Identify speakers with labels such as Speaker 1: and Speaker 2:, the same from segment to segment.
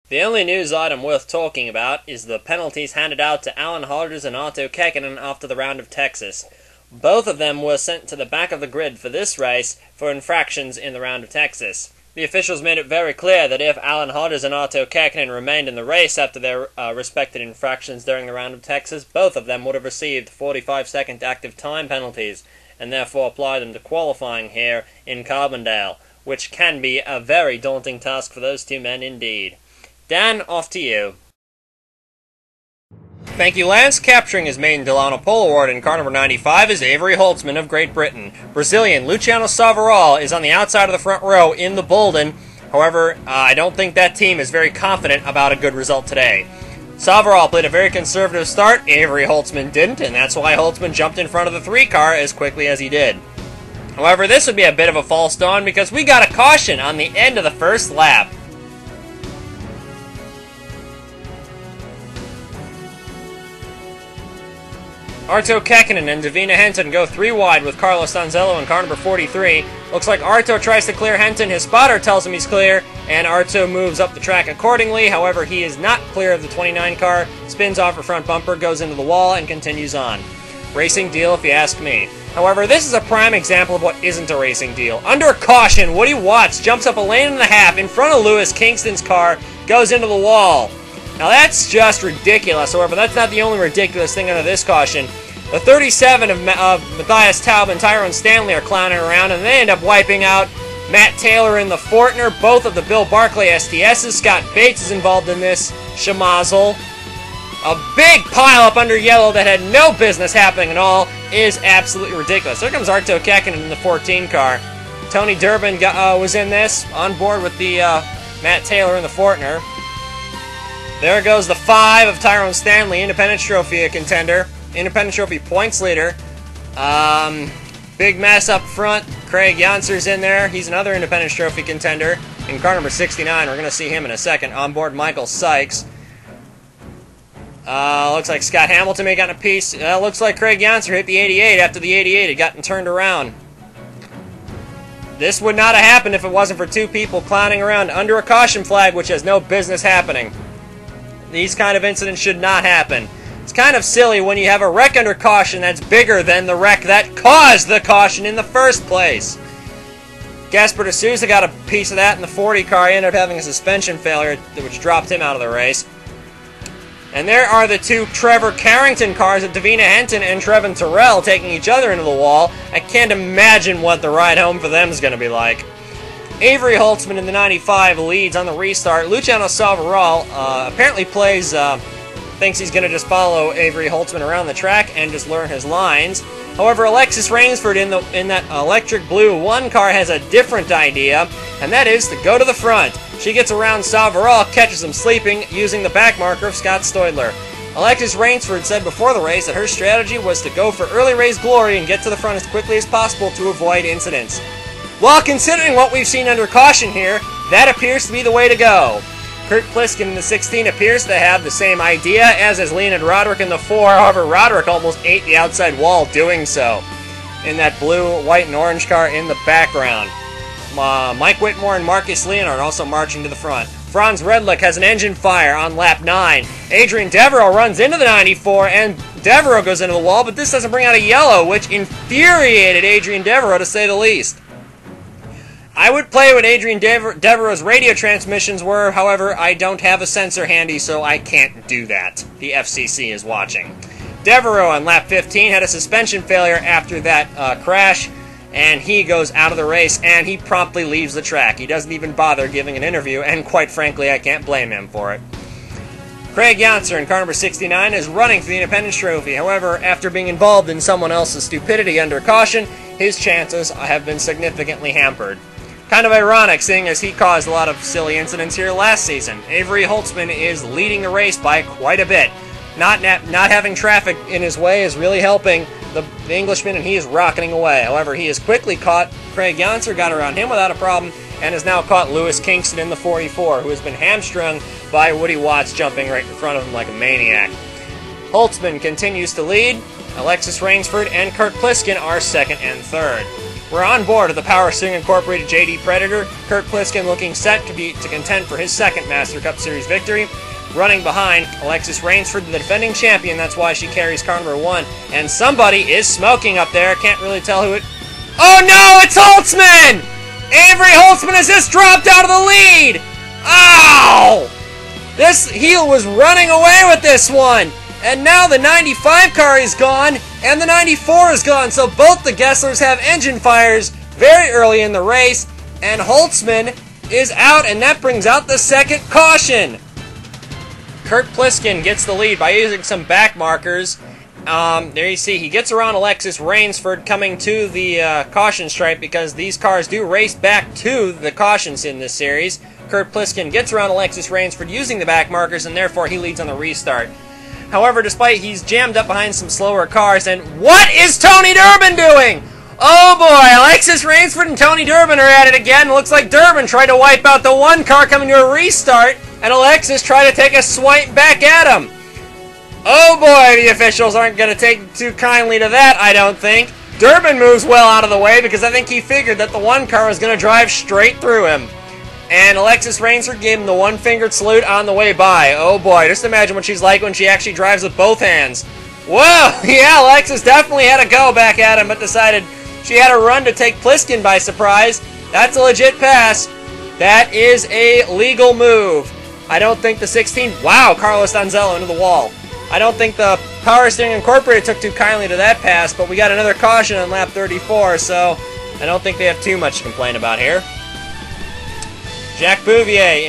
Speaker 1: The only news item worth talking about is the penalties handed out to Alan Hodges and Arto Kekkonen after the round of Texas. Both of them were sent to the back of the grid for this race for infractions in the round of Texas. The officials made it very clear that if Alan Hodges and Arto Kekkonen remained in the race after their respected infractions during the round of Texas, both of them would have received 45-second active time penalties, and therefore apply them to qualifying here in Carbondale, which can be a very daunting task for those two men indeed. Dan, off to you. Thank you, Lance. Capturing his maiden Delano Pole Award in car number 95 is Avery Holtzman of Great Britain. Brazilian Luciano Savaral is on the outside of the front row in the Bolden. However, I don't think that team is very confident about a good result today. Savaral played a very conservative start. Avery Holtzman didn't, and that's why Holtzman jumped in front of the 3 car as quickly as he did. However, this would be a bit of a false dawn because we got a caution on the end of the first lap. Arto Kekkonen and Davina Henton go 3 wide with Carlos Donzello in car number 43. Looks like Arto tries to clear Henton. His spotter tells him he's clear, and Arto moves up the track accordingly. However, he is not clear of the 29 car, spins off her front bumper, goes into the wall, and continues on. Racing deal, if you ask me. However, this is a prime example of what isn't a racing deal. Under caution, Woody Watts jumps up a lane and a half in front of Lewis Kingston's car, goes into the wall. Now that's just ridiculous. However, that's not the only ridiculous thing under this caution. The 37 of Matthias Taub and Tyrone Stanley are clowning around, and they end up wiping out Matt Taylor in the Fortner, both of the Bill Barclay STSs. Scott Bates is involved in this schmozzle. A big pile-up under yellow that had no business happening at all is absolutely ridiculous. There comes Arto Kekkonen in the 14 car. Tony Durbin was in this, on board with the Matt Taylor in the Fortner. There goes the 5 of Tyrone Stanley, Independence Trophy contender, Independence Trophy points leader. Big mess up front. Craig Janser's in there. He's another Independence Trophy contender. In car number 69, we're going to see him in a second. On board Michael Sykes. Looks like Scott Hamilton may have gotten a piece. Looks like Craig Janser hit the 88 after the 88 had gotten turned around. This would not have happened if it wasn't for 2 people clowning around under a caution flag, which has no business happening. These kind of incidents should not happen. It's kind of silly when you have a wreck under caution that's bigger than the wreck that caused the caution in the first place. Gaspar de Souza got a piece of that in the 40 car. He ended up having a suspension failure, which dropped him out of the race. And there are the 2 Trevor Carrington cars of Davina Henton and Trevin Terrell taking each other into the wall. I can't imagine what the ride home for them is going to be like. Avery Holtzman in the 95 leads on the restart. Luciano Savaral apparently thinks he's going to just follow Avery Holtzman around the track and just learn his lines. However, Alexis Rainsford in that electric blue 1 car has a different idea, and that is to go to the front. She gets around Savaral, catches him sleeping using the back marker of Scott Stoidler. Alexis Rainsford said before the race that her strategy was to go for early race glory and get to the front as quickly as possible to avoid incidents. Well, considering what we've seen under caution here, that appears to be the way to go. Kurt Pliskin in the 16 appears to have the same idea, as is Leonid Roderick in the 4. However, Roderick almost ate the outside wall doing so in that blue, white, and orange car in the background. Mike Whitmore and Marcus Leonard also marching to the front. Franz Redlich has an engine fire on lap 9. Adrian Devereaux runs into the 94, and Devereaux goes into the wall, but this doesn't bring out a yellow, which infuriated Adrian Devereaux, to say the least. I would play what Adrian Devereaux's radio transmissions were, however, I don't have a sensor handy, so I can't do that. The FCC is watching. Devereaux on lap 15 had a suspension failure after that crash, and he goes out of the race, and he promptly leaves the track. He doesn't even bother giving an interview, and quite frankly, I can't blame him for it. Craig Janser in car number 69 is running for the Independence Trophy. However, after being involved in someone else's stupidity under caution, his chances have been significantly hampered. Kind of ironic, seeing as he caused a lot of silly incidents here last season. Avery Holtzman is leading the race by quite a bit. Not having traffic in his way is really helping the Englishman, and he is rocketing away. However, he has quickly caught Craig Janser, got around him without a problem, and has now caught Lewis Kingston in the 44, who has been hamstrung by Woody Watts jumping right in front of him like a maniac. Holtzman continues to lead. Alexis Rainsford and Kurt Pliskin are second and third. We're on board with the Power Steering Incorporated JD Predator. Kurt Pliskin looking set to contend for his second Master Cup Series victory. Running behind, Alexis Rainsford, the defending champion. That's why she carries car number 1. And somebody is smoking up there. Can't really tell who it... Oh no, it's Holtzman! Avery Holtzman has just dropped out of the lead! Ow! This heel was running away with this one! And now the 95 car is gone, and the 94 is gone, so both the Gesslers have engine fires very early in the race, and Holtzman is out, and that brings out the second caution. Kurt Pliskin gets the lead by using some back markers. There you see, he gets around Alexis Rainsford coming to the caution stripe because these cars do race back to the cautions in this series. Kurt Pliskin gets around Alexis Rainsford using the back markers, and therefore he leads on the restart. However, despite he's jammed up behind some slower cars, and what is Tony Durbin doing? Oh boy, Alexis Rainsford and Tony Durbin are at it again. Looks like Durbin tried to wipe out the one car coming to a restart, and Alexis tried to take a swipe back at him. Oh boy, the officials aren't going to take too kindly to that, I don't think. Durbin moves well out of the way because I think he figured that the one car was going to drive straight through him. And Alexis Rainsford gave him the one-fingered salute on the way by. Oh boy, just imagine what she's like when she actually drives with both hands. Whoa, yeah, Alexis definitely had to go back at him, but decided she had to run to take Pliskin by surprise. That's a legit pass. That is a legal move. I don't think the 16... Wow, Carlos Donzello into the wall. I don't think the Power Steering Incorporated took too kindly to that pass, but we got another caution on lap 34, so I don't think they have too much to complain about here. Jack Bouvier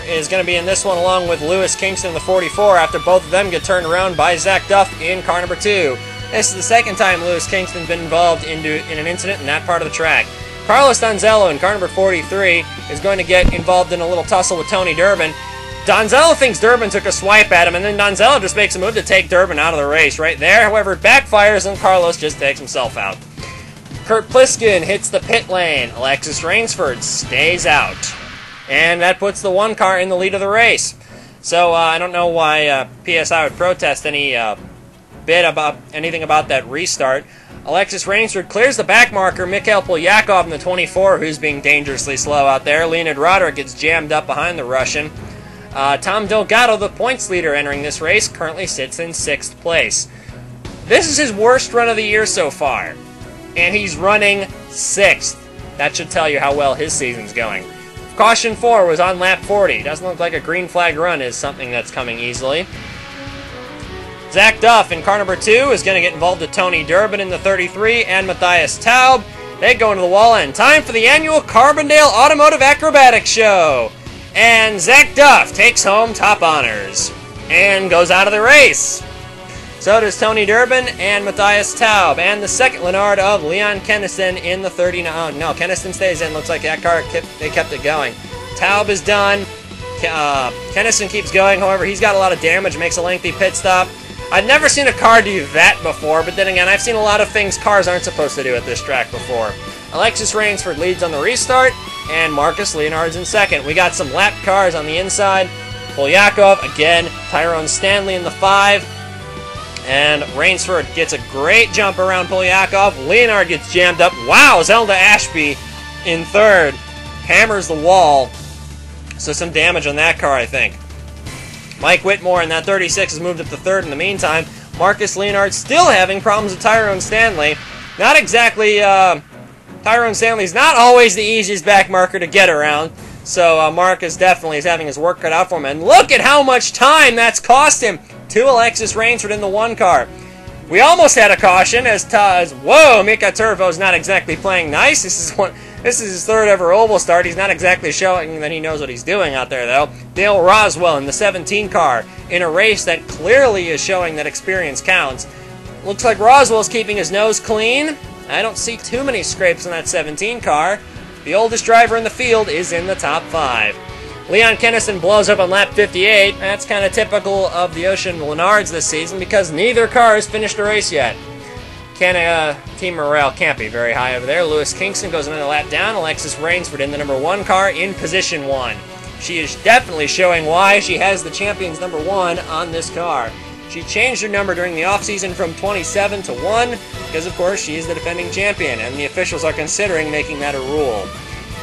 Speaker 1: is going to be in this one along with Lewis Kingston in the 44 after both of them get turned around by Zach Duff in car number 2. This is the second time Lewis Kingston's been involved in an incident in that part of the track. Carlos Donzello in car number 43 is going to get involved in a little tussle with Tony Durbin. Donzello thinks Durbin took a swipe at him, and then Donzello just makes a move to take Durbin out of the race right there. However, it backfires, and Carlos just takes himself out. Kurt Pliskin hits the pit lane. Alexis Rainsford stays out. And that puts the one car in the lead of the race. So I don't know why PSI would protest any anything about that restart. Alexis Rainsford clears the back marker. Mikhail Polyakov in the 24, who's being dangerously slow out there. Leonid Roderick gets jammed up behind the Russian. Tom Delgado, the points leader entering this race, currently sits in 6th place. This is his worst run of the year so far. And he's running 6th. That should tell you how well his season's going. Caution 4 was on lap 40. Doesn't look like a green flag run is something that's coming easily. Zach Duff in car number 2 is going to get involved with Tony Durbin in the 33 and Matthias Taub. They go into the wall, and time for the annual Carbondale Automotive Acrobatics Show. And Zach Duff takes home top honors and goes out of the race. So does Tony Durbin and Matthias Taub. And the second Leonard of Leon Keniston in the 39. Oh, no, Keniston stays in. Looks like that car, they kept it going. Taub is done. Keniston keeps going. However, he's got a lot of damage, makes a lengthy pit stop. I've never seen a car do that before, but then again, I've seen a lot of things cars aren't supposed to do at this track before. Alexis Rainsford leads on the restart, and Marcus Leonard's in second. We got some lap cars on the inside. Polyakov, again, Tyrone Stanley in the 5. And Rainsford gets a great jump around Polyakov. Leonard gets jammed up. Wow, Zelda Ashby in 3rd. Hammers the wall. So some damage on that car, I think. Mike Whitmore in that 36 has moved up to 3rd in the meantime. Marcus Leonard still having problems with Tyrone Stanley. Not exactly... Tyrone Stanley's not always the easiest back marker to get around. So Marcus definitely is having his work cut out for him. And look at how much time that's cost him to Alexis Rainsford in the 1 car. We almost had a caution as whoa, Mika Turvo's not exactly playing nice. This is his 3rd ever oval start. He's not exactly showing that he knows what he's doing out there, though. Dale Roswell in the 17 car in a race that clearly is showing that experience counts. Looks like Roswell's keeping his nose clean. I don't see too many scrapes in that 17 car. The oldest driver in the field is in the top 5. Leon Keniston blows up on lap 58. That's kind of typical of the Ocean Lenards this season because neither car has finished a race yet. Team morale can't be very high over there. Lewis Kingston goes another lap down. Alexis Rainsford in the number 1 car in position 1. She is definitely showing why she has the champion's number 1 on this car. She changed her number during the offseason from 27 to 1. because of course she is the defending champion, and the officials are considering making that a rule.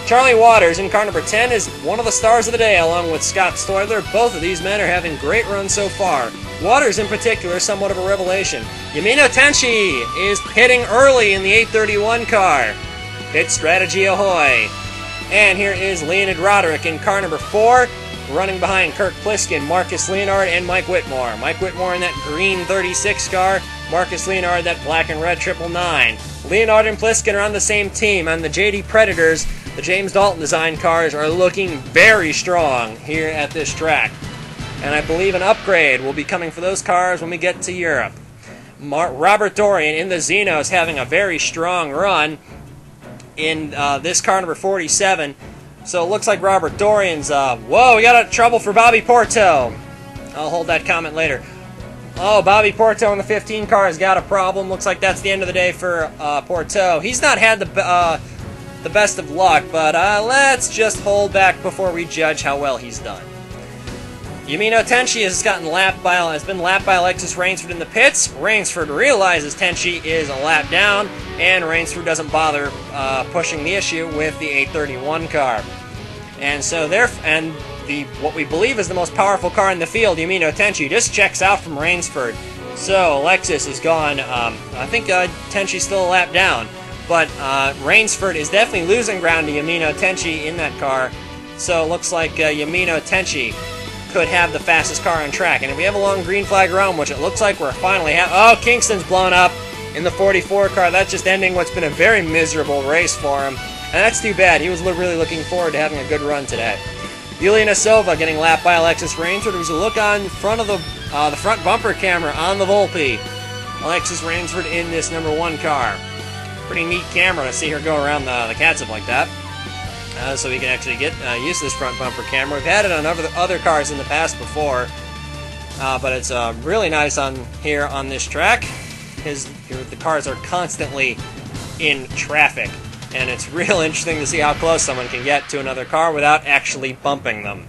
Speaker 1: Charlie Waters in car number 10 is one of the stars of the day, along with Scott Stoidler. Both of these men are having great runs so far. Waters in particular is somewhat of a revelation. Yamino Tenchi is pitting early in the 831 car. Pit strategy ahoy. And here is Leonid Roderick in car number 4, running behind Kurt Pliskin, Marcus Leonard, and Mike Whitmore. Mike Whitmore in that green 36 car, Marcus Leonard that black and red 999. Leonard and Pliskin are on the same team. On the JD Predators, the James Dalton design cars are looking very strong here at this track. And I believe an upgrade will be coming for those cars when we get to Europe. Robert Dorian in the Xeno is having a very strong run in this car number 47. So it looks like Robert Dorian's... whoa, we got a trouble for Bobby Porto. I'll hold that comment later. Oh, Bobby Porto in the 15 car has got a problem. Looks like that's the end of the day for Porto. He's not had the best of luck, but let's just hold back before we judge how well he's done. Yamino Tenchi has been lapped by Alexis Rainsford in the pits. Rainsford realizes Tenchi is a lap down, and Rainsford doesn't bother pushing the issue with the 831 car. And so what we believe is the most powerful car in the field, Yamino Tenchi, just checks out from Rainsford. So Alexis is gone. I think Tenchi's still a lap down, but Rainsford is definitely losing ground to Yamino Tenchi in that car. So it looks like Yamino Tenchi could have the fastest car on track. And if we have a long green flag run, which it looks like we're finally oh, Kingston's blown up in the 44 car. That's just ending what's been a very miserable race for him. And that's too bad. He was really looking forward to having a good run today. Yulia Nasova getting lapped by Alexis Rainsford. There's a look on front of the front bumper camera on the Volpe. Alexis Rainsford in this number 1 car. Pretty neat camera to see her go around the catsup like that. So we can actually get use this front bumper camera. We've had it on other cars in the past before, but it's really nice on here on this track. The cars are constantly in traffic, and it's real interesting to see how close someone can get to another car without actually bumping them.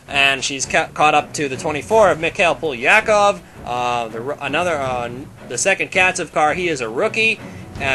Speaker 1: And she's caught up to the 24 of Mikhail Polyakov, the second Katsev car. He is a rookie.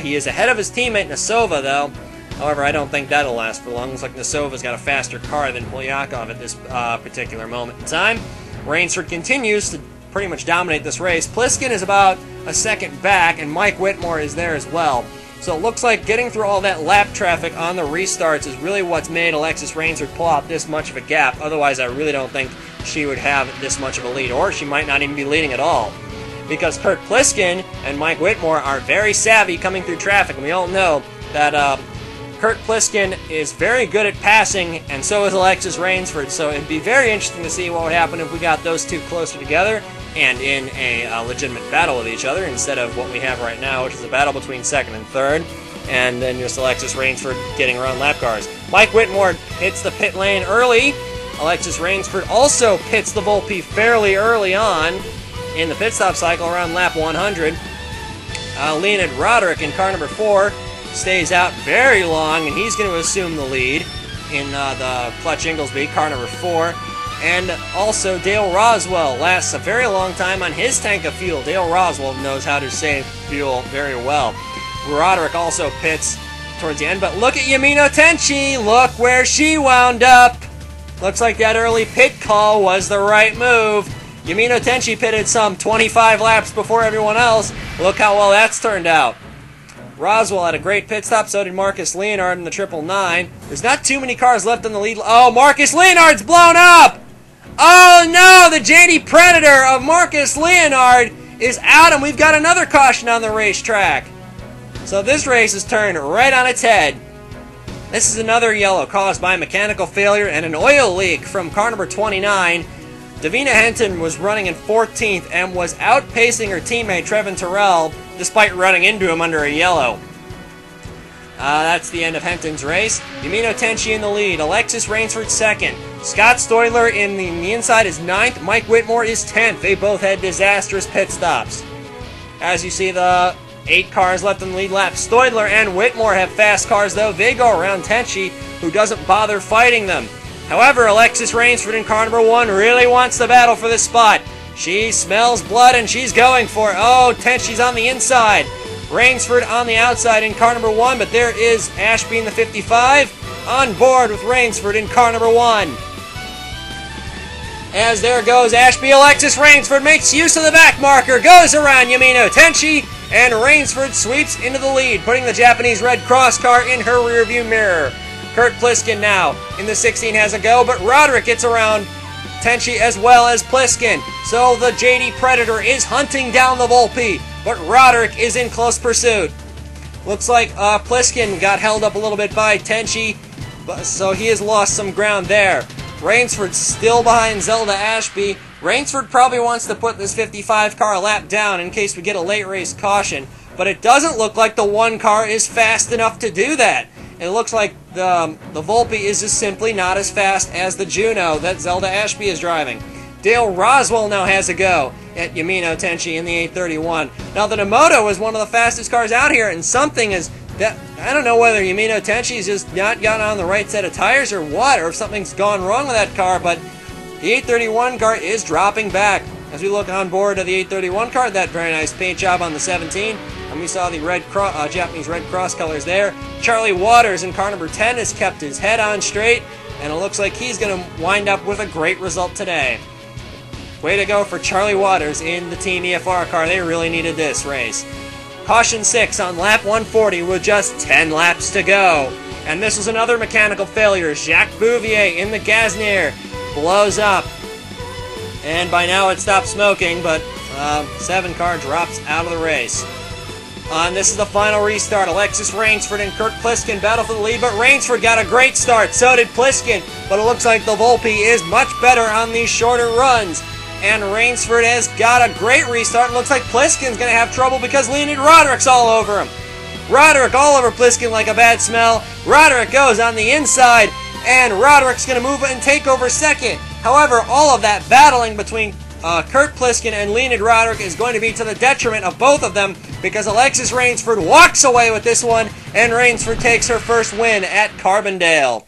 Speaker 1: He is ahead of his teammate Nasova, though. However, I don't think that'll last for long. Looks like Nasova's got a faster car than Polyakov at this particular moment in time. Rainsford continues to pretty much dominate this race. Pliskin is about a second back, and Mike Whitmore is there as well. So it looks like getting through all that lap traffic on the restarts is really what's made Alexis Rainsford pull out this much of a gap. Otherwise, I really don't think she would have this much of a lead, or she might not even be leading at all. Because Kurt Pliskin and Mike Whitmore are very savvy coming through traffic, and we all know that Kurt Pliskin is very good at passing, and so is Alexis Rainsford, so it'd be very interesting to see what would happen if we got those two closer together and in a legitimate battle with each other, instead of what we have right now, which is a battle between second and third, and then just Alexis Rainsford getting around lap cars. Mike Whitmore hits the pit lane early. Alexis Rainsford also pits the Volpe fairly early on in the pit stop cycle around lap 100. Leonid Roderick in car number 4 stays out very long, and he's going to assume the lead in the Clutch Inglesby, car number 4. And also Dale Roswell lasts a very long time on his tank of fuel. Dale Roswell knows how to save fuel very well. Roderick also pits towards the end, but look at Yamino Tenchi! Look where she wound up! Looks like that early pit call was the right move. Yamino Tenchi pitted some 25 laps before everyone else. Look how well that's turned out. Roswell had a great pit stop, so did Marcus Leonard in the 999. There's not too many cars left in the lead. Oh, Marcus Leonard's blown up! Oh no, the JD Predator of Marcus Leonard is out, and we've got another caution on the racetrack. So this race is turned right on its head. This is another yellow caused by mechanical failure and an oil leak from car number 29. Davina Henton was running in 14th and was outpacing her teammate Trevin Terrell despite running into him under a yellow. That's the end of Henton's race. Yamino Tenchi in the lead. Alexis Rainsford second. Scott Stoidler in the inside is 9th. Mike Whitmore is 10th. They both had disastrous pit stops. As you see, the 8 cars left in the lead lap. Stoidler and Whitmore have fast cars, though. They go around Tenchi, who doesn't bother fighting them. However, Alexis Rainsford in car number 1 really wants the battle for this spot. She smells blood and she's going for it. Oh, Tenchi's on the inside. Rainsford on the outside in car number 1, but there is Ashby in the 55 on board with Rainsford in car number 1. As there goes Ashby, Alexis Rainsford makes use of the back marker, goes around Yamino Tenchi, and Rainsford sweeps into the lead, putting the Japanese Red Cross car in her rearview mirror. Kurt Pliskin now in the 16 has a go, but Roderick gets around Tenchi as well as Pliskin. So the JD Predator is hunting down the Volpe, but Roderick is in close pursuit. Looks like Pliskin got held up a little bit by Tenchi, so he has lost some ground there. Rainsford still behind Zelda Ashby. Rainsford probably wants to put this 55 car a lap down in case we get a late race caution, but it doesn't look like the 1 car is fast enough to do that. It looks like the Volpe is just simply not as fast as the Juno that Zelda Ashby is driving. Dale Roswell now has a go at Yamino Tenchi in the 831. Now the Nemoto is one of the fastest cars out here, and something is that I don't know whether Yamino Tenchi's just not gotten on the right set of tires or what, or if something's gone wrong with that car, but the 831 car is dropping back. As we look on board of the 831 car, that very nice paint job on the 17, and we saw the Japanese Red Cross colors there. Charlie Waters in car number 10 has kept his head on straight, and it looks like he's going to wind up with a great result today. Way to go for Charlie Waters in the Team EFR car. They really needed this race. Caution 6 on lap 140 with just 10 laps to go. And this was another mechanical failure. Jacques Bouvier in the Gasnier blows up. And by now it stopped smoking, but 7 car drops out of the race. And this is the final restart. Alexis Rainsford and Kurt Pliskin battle for the lead, but Rainsford got a great start. So did Pliskin, but it looks like the Volpe is much better on these shorter runs. And Rainsford has got a great restart. It looks like Pliskin's going to have trouble because Leonid Roderick's all over him. Roderick all over Pliskin like a bad smell. Roderick goes on the inside, and Roderick's going to move and take over second. However, all of that battling between Kurt Pliskin and Leonid Roderick is going to be to the detriment of both of them because Alexis Rainsford walks away with this one, and Rainsford takes her first win at Carbondale.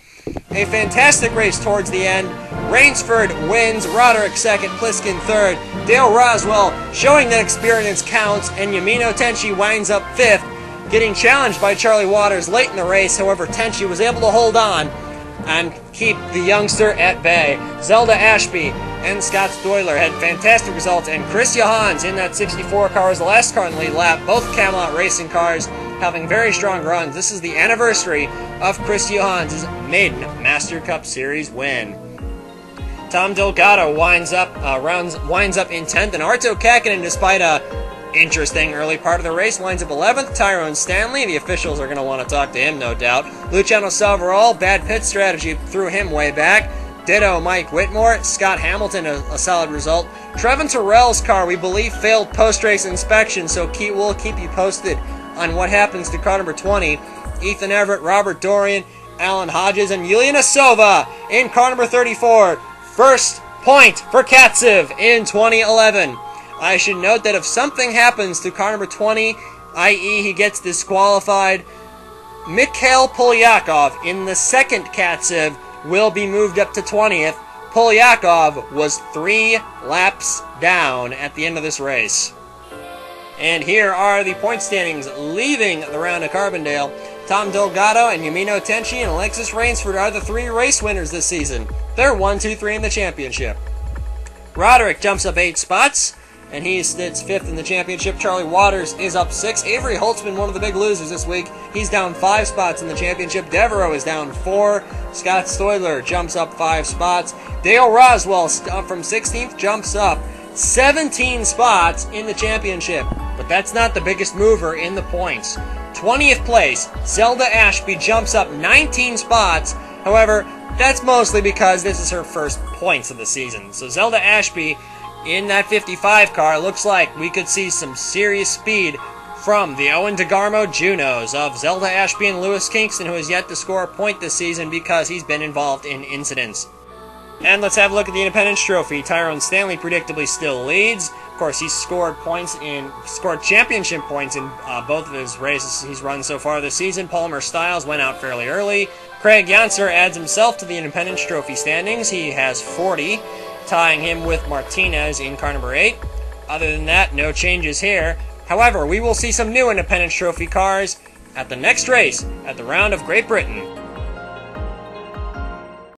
Speaker 1: A fantastic race towards the end. Rainsford wins, Roderick second, Pliskin third. Dale Roswell showing that experience counts, and Yamino Tenchi winds up fifth, getting challenged by Charlie Waters late in the race. However, Tenchi was able to hold on and keep the youngster at bay. Zelda Ashby and Scott Stoyler had fantastic results, and Chris Johans in that 64 car was the last car in the lead lap. Both Camelot Racing cars having very strong runs. This is the anniversary of Chris Johans' maiden Master Cup Series win. Tom Delgado winds up in 10th, and Arto Kakinen, despite a interesting early part of the race, winds up 11th. Tyrone Stanley, the officials are going to want to talk to him, no doubt. Luciano Salvarol, bad pit strategy, threw him way back. Ditto Mike Whitmore. Scott Hamilton, a solid result. Trevin Terrell's car, we believe, failed post-race inspection, so we'll keep you posted on what happens to car number 20. Ethan Everett, Robert Dorian, Alan Hodges, and Yuliana Sova in car number 34. First point for Katsev in 2011. I should note that if something happens to car number 20, i.e. he gets disqualified, Mikhail Polyakov in the second Katsev will be moved up to 20th. Polyakov was 3 laps down at the end of this race. And here are the point standings leaving the round of Carbondale. Tom Delgado and Yamino Tenchi and Alexis Rainsford are the 3 race winners this season. They're 1, 2, 3 in the championship. Roderick jumps up 8 spots, and he sits 5th in the championship. Charlie Waters is up 6. Avery Holtzman, one of the big losers this week, he's down 5 spots in the championship. Devereaux is down 4. Scott Stoyler jumps up 5 spots. Dale Roswell from 16th jumps up 17 spots in the championship. But that's not the biggest mover in the points. 20th place, Zelda Ashby jumps up 19 spots. However, that's mostly because this is her first points of the season. So Zelda Ashby in that 55 car, looks like we could see some serious speed from the Owen DeGarmo Junos of Zelda Ashby and Lewis Kingston, who has yet to score a point this season because he's been involved in incidents. And let's have a look at the Independence Trophy. Tyrone Stanley predictably still leads. Of course, he's scored championship points in both of his races he's run so far this season. Palmer Styles went out fairly early. Craig Janser adds himself to the Independence Trophy standings. He has 40, tying him with Martinez in car number 8. Other than that, no changes here. However, we will see some new Independence Trophy cars at the next race at the Round of Great Britain.